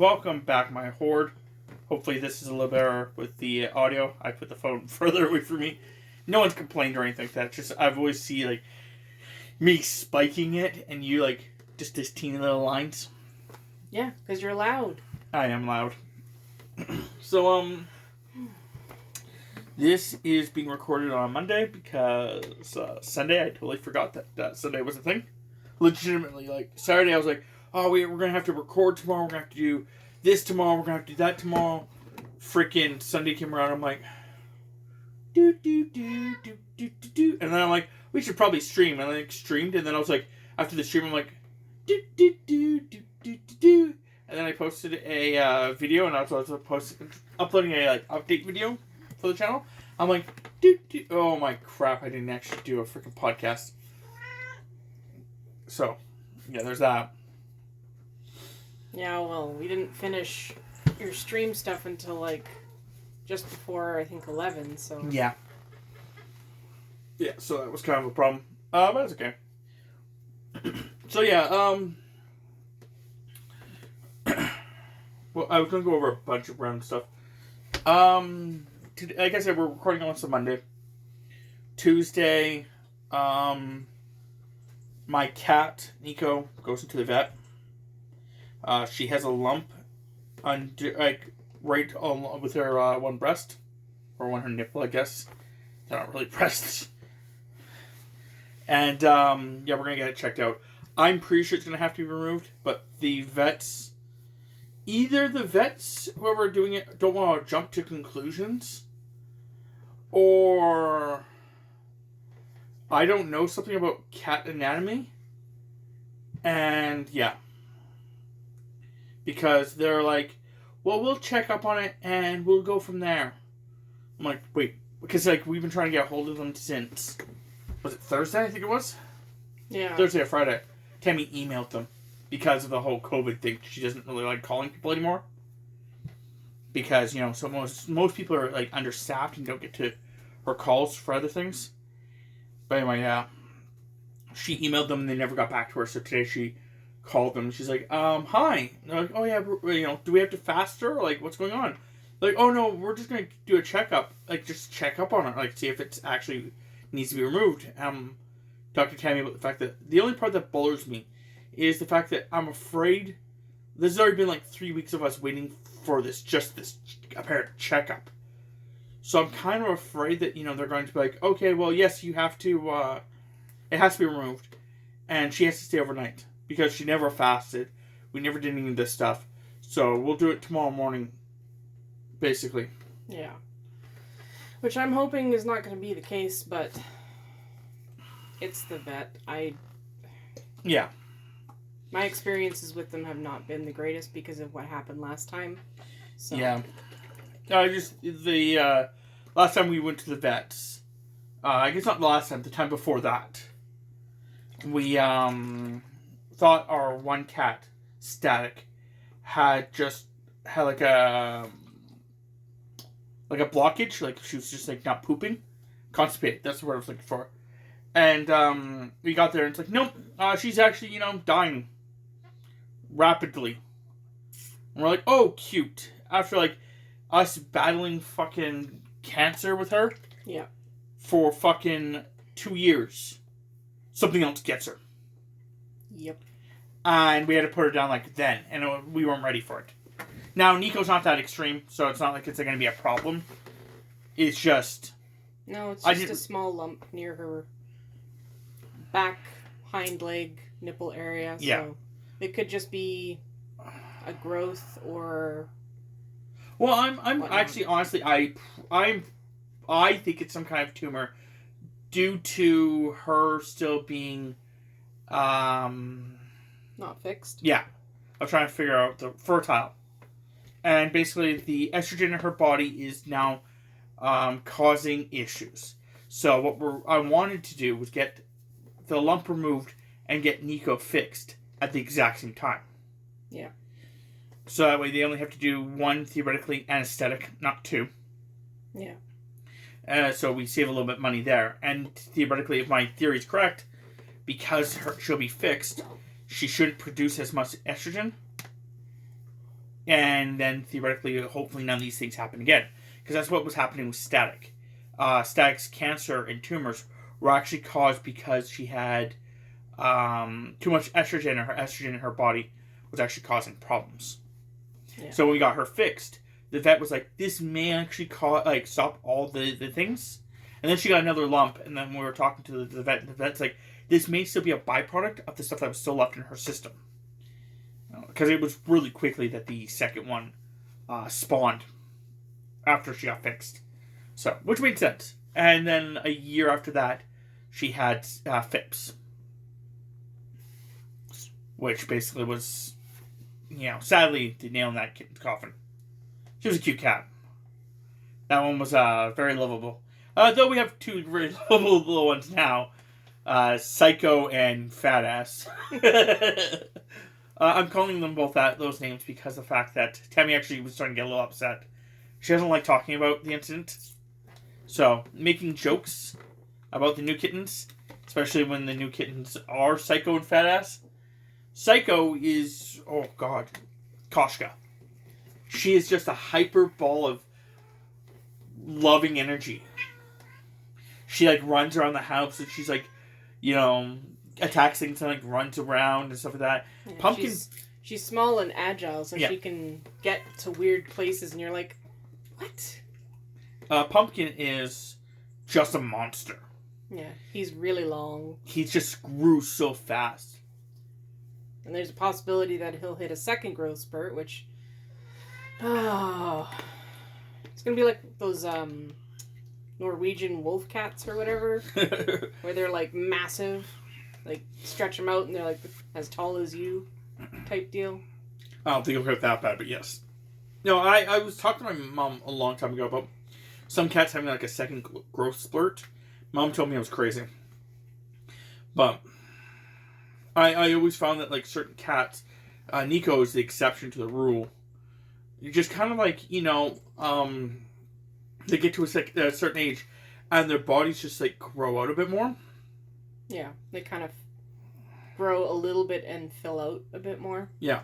welcome back, my horde. Hopefully this is a little better with the audio. I put the phone further away from me. No one's complained or anything like that. Just I've always see like me spiking it and you like just this teeny little lines. Yeah, because you're loud. I am loud. So this is being recorded on Monday because Sunday I totally forgot that Sunday was a thing. Legitimately, like Saturday I was like, oh, we're going to have to record tomorrow. We're going to have to do this tomorrow. We're going to have to do that tomorrow. Freaking Sunday came around. I'm like, do. And then I'm like, we should probably stream. And I streamed. And then I was like, after the stream, I'm like, do. And then I posted a video. And I was also uploading a update video for the channel. I'm like, do. Oh my crap. I didn't actually do a freaking podcast. So, yeah, there's that. Yeah, well, we didn't finish your stream stuff until, like, just before, I think, 11, so... Yeah. Yeah, so that was kind of a problem. But it's okay. So, yeah, well, I was going to go over a bunch of random stuff. Today, like I said, we're recording on Monday. Tuesday, my cat, Nico, goes into the vet. She has a lump under, right on with her one breast, or her nipple, I guess. They're not really breasts. And yeah, we're gonna get it checked out. I'm pretty sure it's gonna have to be removed, but the vets, whoever are doing it, don't want to jump to conclusions, or I don't know something about cat anatomy, and yeah. Because they're like, well, we'll check up on it and we'll go from there. I'm like, wait. Because, like, we've been trying to get a hold of them since, was it Thursday, I think it was? Yeah. Thursday or Friday. Tammy emailed them because of the whole COVID thing. She doesn't really like calling people anymore. Because, you know, so most people are, like, understaffed and don't get to her calls for other things. But anyway, yeah. She emailed them and they never got back to her. So today she called them. She's like, hi. And they're like, oh yeah, you know, do we have to fast her? Like, what's going on? Like, oh no, we're just gonna do a checkup. Like, just check up on it. Like, see if it's actually needs to be removed. Dr. Tammy about the fact that the only part that bothers me is the fact that I'm afraid there's already been like 3 weeks of us waiting for this apparent checkup. So I'm kind of afraid that, you know, they're going to be like, okay, well, yes, you have to, it has to be removed. And she has to stay overnight. Because she never fasted. We never did any of this stuff. So we'll do it tomorrow morning. Basically. Yeah. Which I'm hoping is not going to be the case, but it's the vet. Yeah. My experiences with them have not been the greatest because of what happened last time. So. Yeah. Last time we went to the vets, I guess not the last time, the time before that, we, thought our one cat, Static, had like a blockage, like she was just like not pooping, constipated. That's the word I was looking for. And we got there and it's like, nope, she's actually, you know, dying rapidly. And we're like, oh, cute. After like us battling fucking cancer with her, yeah, for fucking 2 years, something else gets her. Yep. And we had to put her down like then, and we weren't ready for it. Now, Nico's not that extreme, so it's not like it's going to be a problem. It's just... No, it's just a small lump near her back, hind leg, nipple area. So yeah. It could just be a growth or... Well, I'm actually, honestly, I think it's some kind of tumor due to her still being... not fixed. Yeah. I'm trying to figure out the fertile. And basically the estrogen in her body is now causing issues. So what I wanted to do was get the lump removed and get Nico fixed at the exact same time. Yeah. So that way they only have to do one theoretically anesthetic, not two. Yeah. So we save a little bit of money there. And theoretically, if my theory is correct, because she'll be fixed, she shouldn't produce as much estrogen. And then, theoretically, hopefully none of these things happen again. Because that's what was happening with Static. Static's cancer and tumors were actually caused because she had too much estrogen, or her estrogen in her body was actually causing problems. Yeah. So when we got her fixed, the vet was like, this may actually stop all the things. And then she got another lump, and then we were talking to the vet, and the vet's like, this may still be a byproduct of the stuff that was still left in her system. Because it was really quickly that the second one spawned after she got fixed. So, which made sense. And then a year after that, she had FIPS. Which basically was, sadly, the nail in that kitten's coffin. She was a cute cat. That one was very lovable. Though we have two very lovable little ones now. Psycho and Fat Ass. I'm calling them both those names because of the fact that Tammy actually was starting to get a little upset. She doesn't like talking about the incident. So, making jokes about the new kittens, especially when the new kittens are Psycho and Fat Ass. Psycho is, oh god, Koshka. She is just a hyper ball of loving energy. She runs around the house and she's attacks things and runs around and stuff like that. Yeah, Pumpkin, she's small and agile, so she can get to weird places and you're like, what? Pumpkin is just a monster. Yeah, he's really long. He just grew so fast. And there's a possibility that he'll hit a second growth spurt, which... Oh... It's gonna be like those, Norwegian wolf cats or whatever. Where they're, massive. Stretch them out and they're, as tall as you type deal. I don't think it'll hurt that bad, but yes. No, I was talking to my mom a long time ago about some cats having, a second growth spurt. Mom told me I was crazy. But... I always found that, certain cats, Nico is the exception to the rule. You just kind of they get to a certain age, and their bodies just, grow out a bit more. Yeah, they kind of grow a little bit and fill out a bit more. Yeah.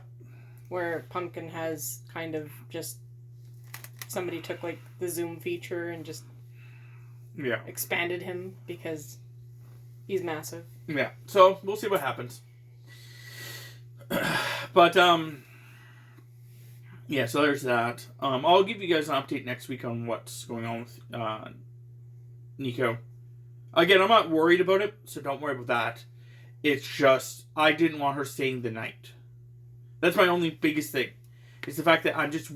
Where Pumpkin has kind of just, somebody took, the zoom feature and just expanded him because he's massive. Yeah, so we'll see what happens. But, yeah, so there's that. I'll give you guys an update next week on what's going on with Nico. Again, I'm not worried about it, so don't worry about that. It's just, I didn't want her staying the night. That's my only biggest thing. It's the fact that I'm just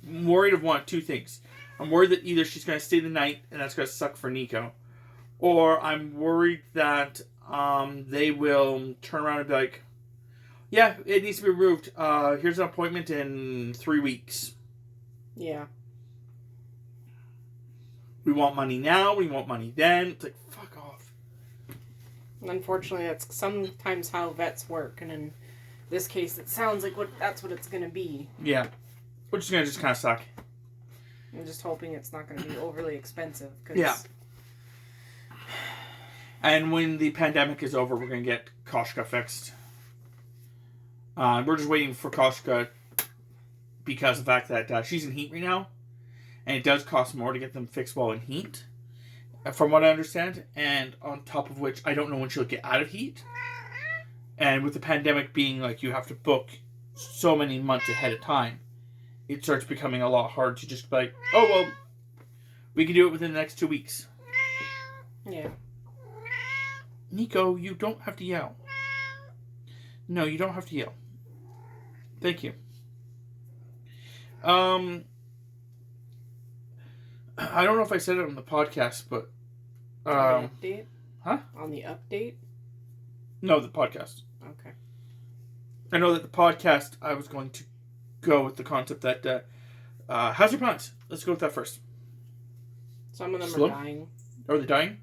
worried of two things. I'm worried that either she's going to stay the night, and that's going to suck for Nico. Or I'm worried that they will turn around and be like, yeah, it needs to be removed. Here's an appointment in 3 weeks. Yeah. We want money now. We want money then. It's fuck off. Unfortunately, that's sometimes how vets work. And in this case, it sounds like that's what it's going to be. Yeah. Which is going to just kind of suck. I'm just hoping it's not going to be overly expensive. Yeah. And when the pandemic is over, we're going to get Koshka fixed. We're just waiting for Koshka because of the fact that she's in heat right now. And it does cost more to get them fixed while in heat. From what I understand. And on top of which, I don't know when she'll get out of heat. And with the pandemic being you have to book so many months ahead of time, it starts becoming a lot hard to just be oh, well, we can do it within the next 2 weeks. Yeah. Nico, you don't have to yell. No, you don't have to yell. Thank you. I don't know if I said it on the podcast, but... on the update? Huh? On the update? No, the podcast. Okay. I know that the podcast, I was going to go with the concept that... how's your plants? Let's go with that first. Some of them are dying. Are they dying?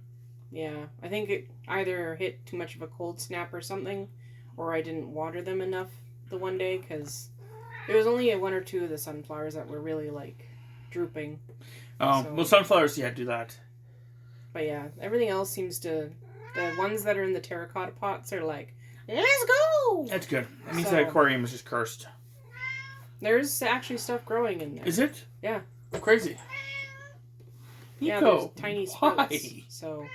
Yeah. I think it either hit too much of a cold snap or something, or I didn't water them enough the one day, because there was only one or two of the sunflowers that were really, drooping. Well, sunflowers, do that. But yeah, everything else seems to... The ones that are in the terracotta pots are let's go! That's good. That means the aquarium is just cursed. There's actually stuff growing in there. Is it? Yeah. Crazy. Yeah, Nico, there's tiny why? spurts. So,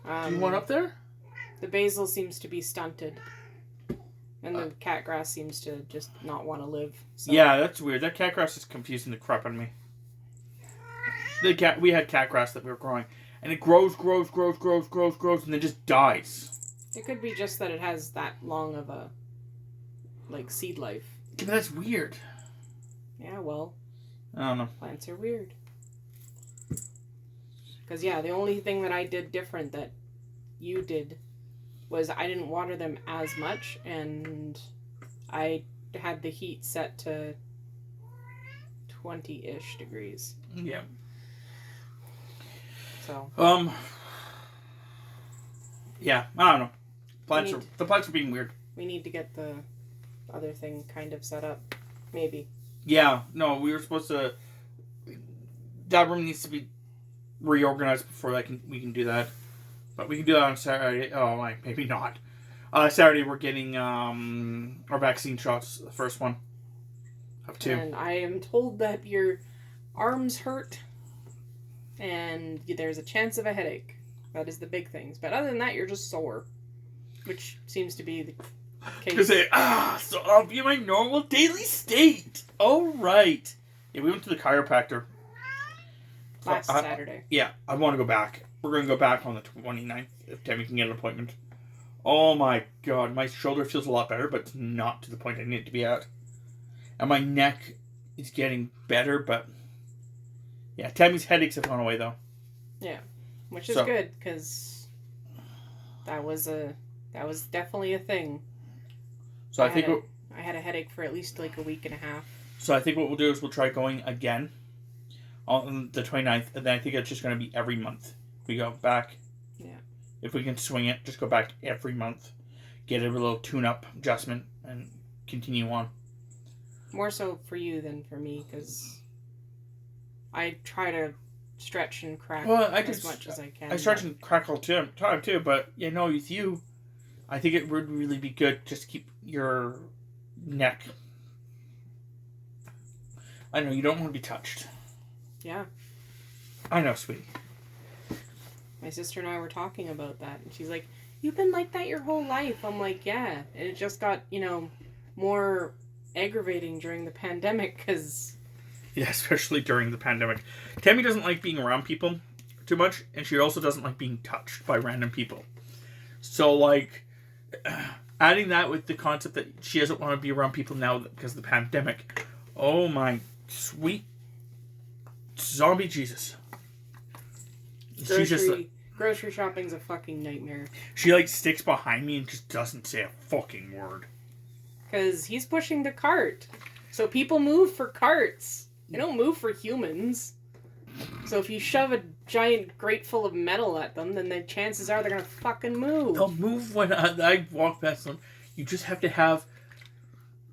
Do you want up there? the basil seems to be stunted. And the catgrass seems to just not want to live. So. Yeah, that's weird. That catgrass is confusing the crap out of me. We had catgrass that we were growing. And it grows, and then just dies. It could be just that it has that long of a, seed life. Yeah, but that's weird. Yeah, well. I don't know. Plants are weird. Because, yeah, the only thing that I did different that you did was I didn't water them as much, and I had the heat set to 20-ish degrees. Yeah. So. Yeah, I don't know. The plants are being weird. We need to get the other thing kind of set up. Maybe. Yeah, no, we were supposed to... That room needs to be reorganized before we can do that. But we can do that on Saturday. Oh, maybe not. Saturday we're getting our vaccine shots, the first one of 2. And I am told that your arms hurt and there's a chance of a headache. That is the big things. But other than that, you're just sore. Which seems to be the case. So I'll be in my normal daily state. All right. Yeah, we went to the chiropractor. Last Saturday. Yeah, I want to go back. We're going to go back on the 29th if Tammy can get an appointment. Oh my god, my shoulder feels a lot better, but it's not to the point I need it to be at. And my neck is getting better, but... Yeah, Tammy's headaches have gone away, though. Yeah, which is good, because that was definitely a thing. So I think I had a headache for at least a week and a half. So I think what we'll do is we'll try going again on the 29th, and then I think it's just going to be every month. We go back. Yeah. If we can swing it, just go back every month. Get a little tune-up adjustment, and continue on. More so for you than for me, because I try to stretch and crack as much as I can. I stretch and crack all the time, too, but, with you, I think it would really be good just to keep your neck... I know, you don't want to be touched. Yeah. I know, sweetie. My sister and I were talking about that, and she's like, you've been like that your whole life. I'm like, yeah. And it just got, more aggravating during the pandemic, because... Yeah, especially during the pandemic. Tammy doesn't like being around people too much, and she also doesn't like being touched by random people. So, adding that with the concept that she doesn't want to be around people now because of the pandemic. Oh my sweet zombie Jesus. Grocery shopping's a fucking nightmare. She sticks behind me and just doesn't say a fucking word. Because he's pushing the cart. So people move for carts. They don't move for humans. So if you shove a giant grate full of metal at them, then the chances are they're going to fucking move. They'll move when I walk past them. You just have to have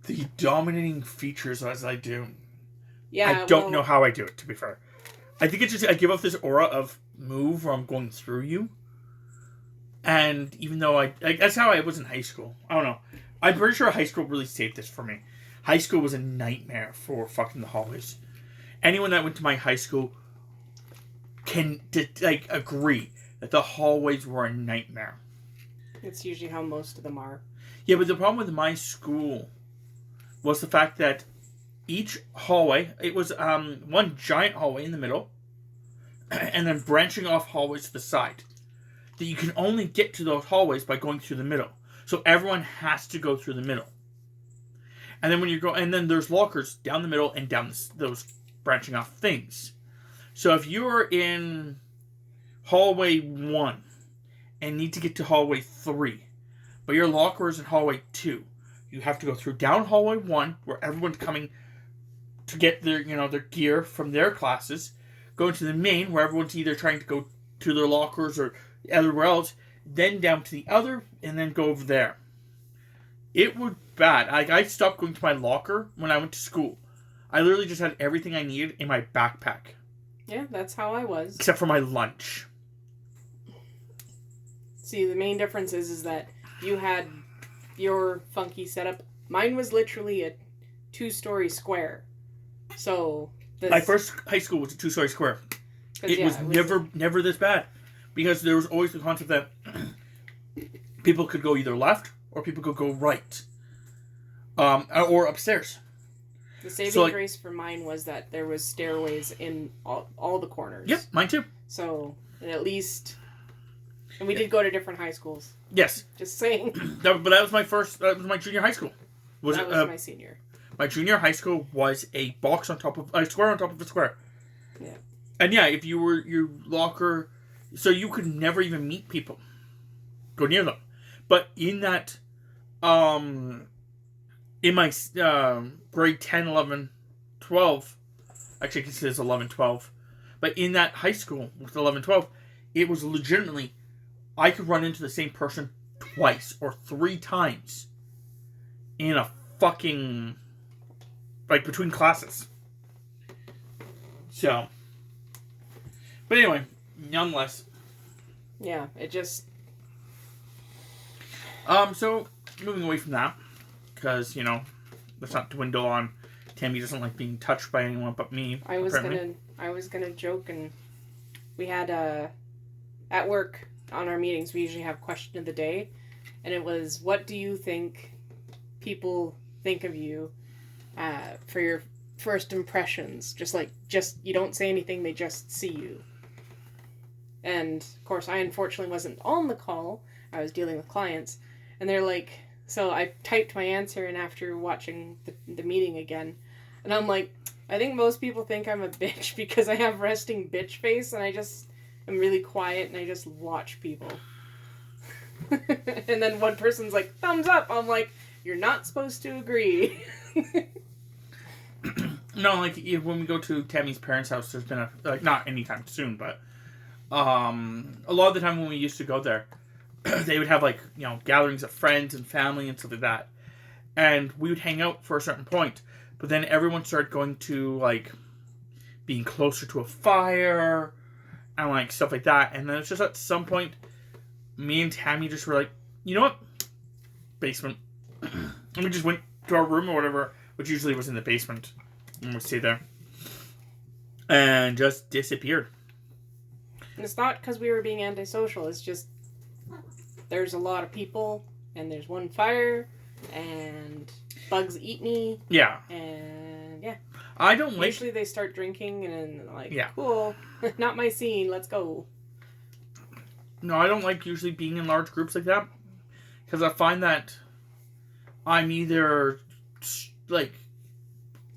the dominating features as I do. Yeah, I don't know how I do it, to be fair. I think it's just, I give off this aura of move where I'm going through you. And even though that's how I was in high school. I don't know. I'm pretty sure high school really saved this for me. High school was a nightmare for fucking the hallways. Anyone that went to my high school can agree that the hallways were a nightmare. It's usually how most of them are. Yeah, but the problem with my school was the fact that each hallway, it was one giant hallway in the middle, and then branching off hallways to the side. That you can only get to those hallways by going through the middle. So everyone has to go through the middle. And then and then there's lockers down the middle and down those branching off things. So if you're in hallway 1 and need to get to hallway 3, but your locker is in hallway 2, you have to go through down hallway 1 where everyone's coming to get their gear from their classes, go into the main where everyone's either trying to go to their lockers or everywhere else, then down to the other, and then go over there. It was bad. I stopped going to my locker when I went to school. I literally just had everything I needed in my backpack. Yeah, that's how I was. Except for my lunch. See, the main difference is that you had your funky setup. Mine was literally a 2-story square. So my first high school was a 2-story square. It was never this bad, because there was always the concept that people could go either left or people could go right, or upstairs. The saving grace for mine was that there was stairways in all the corners. Yep, mine too. So at least, and we did go to different high schools. Yes, just saying. But that was my first. That was my junior high school. That was my senior. My junior high school was a box on top of a square on top of a square. Yeah. And yeah, if you were your locker, so you could never even meet people, go near them. But in that, in my grade 10, 11, 12, actually I guess it's 11, 12, but in that high school with 11, 12, it was legitimately, I could run into the same person twice or 3 times in a fucking, like, between classes. So, but anyway, nonetheless. Yeah, it just... So, moving away from that, because, you know, let's not dwindle on Tammy doesn't like being touched by anyone but me. I was gonna joke, and we had, at work, on our meetings, we usually have question of the day, and it was, what do you think people think of you, for your first impressions? Just you don't say anything, they just see you. And, of course, I unfortunately wasn't on the call. I was dealing with clients. And they're like... So I typed my answer in after watching the meeting again. And I'm like, I think most people think I'm a bitch because I have resting bitch face. And I just am really quiet and I just watch people. And then one person's like, thumbs up. I'm like, you're not supposed to agree. No, like, when we go to Tammy's parents' house, there's been not anytime soon, but a lot of the time when we used to go there, they would have, like, you know, gatherings of friends and family and stuff like that. And we would hang out for a certain point, but then everyone started going to, like, being closer to a fire and, like, stuff like that. And then it's just at some point, me and Tammy just were like, you know what? Basement. And we just went to our room or whatever, which usually was in the basement. And we'd stay there. And just disappeared. And it's not because we were being antisocial. It's just there's a lot of people, and there's one fire, and bugs eat me. Yeah. And yeah. I don't like... Usually they start drinking, and then like, yeah. Cool, not my scene, let's go. No, I don't like usually being in large groups like that, because I find that I'm either, like,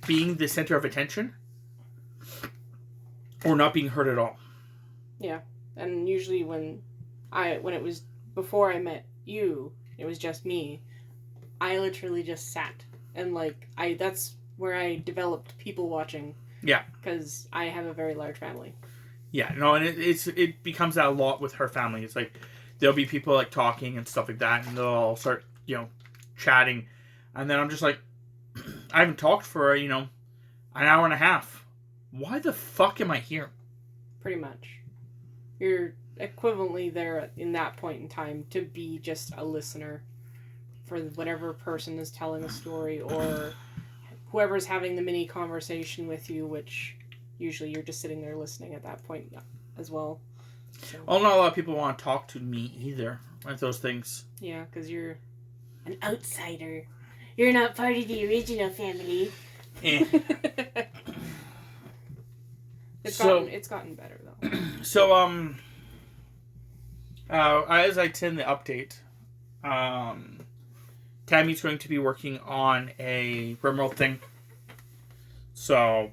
being the center of attention, or not being heard at all. Yeah, and usually when it was before I met you, it was just me. I literally just sat, and like that's where I developed people watching. Yeah, because I have a very large family. Yeah, no, and it becomes that a lot with her family. It's like there'll be people like talking and stuff like that, and they'll all start, you know, chatting, and then I'm just like, I haven't talked for, you know, an hour and a half. Why the fuck am I here? Pretty much. You're equivalently there in that point in time to be just a listener for whatever person is telling a story or whoever's having the mini conversation with you, which usually you're just sitting there listening at that point as well. So. Well, not a lot of people want to talk to me either with those things. Yeah, because you're an outsider. You're not part of the original family. It's gotten better though. So as I tend the update, Tammy's going to be working on a Rimroll thing. So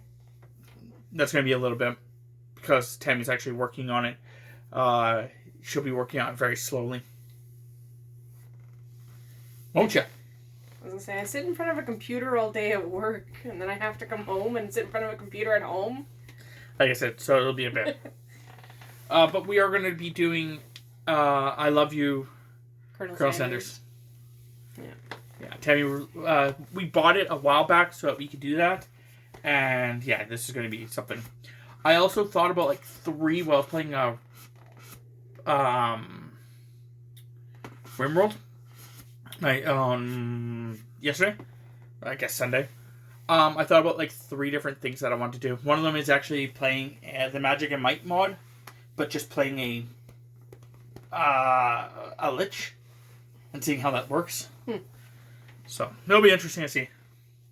that's going to be a little bit, because Tammy's actually working on it. She'll be working on it very slowly. Won't you? I was going to say, I sit in front of a computer all day at work, and then I have to come home and sit in front of a computer at home. Like I said, so it'll be a bit. But we are going to be doing I Love You, Colonel Sanders. Yeah, Tammy, we bought it a while back so that we could do that. And yeah, this is going to be something. I also thought about like 3 while I was playing Rimroll. Yesterday, I guess Sunday. I thought about like 3 different things that I want to do. One of them is actually playing the Magic and Might mod, but just playing a Lich and seeing how that works. So it'll be interesting to see.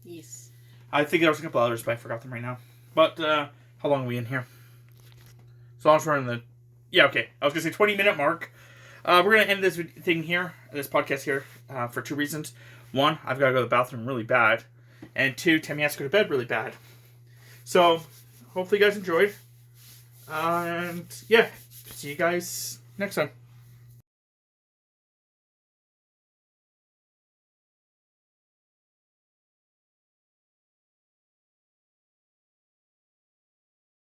Yes. I think there was a couple others, but I forgot them right now. But how long are we in here? So I'm running the... Yeah, okay. I was going to say 20-minute mark. We're going to end this thing here, this podcast here, for 2 reasons. 1, I've got to go to the bathroom really bad. And 2, Tammy has to go to bed really bad. So, hopefully you guys enjoyed. And, yeah. See you guys next time.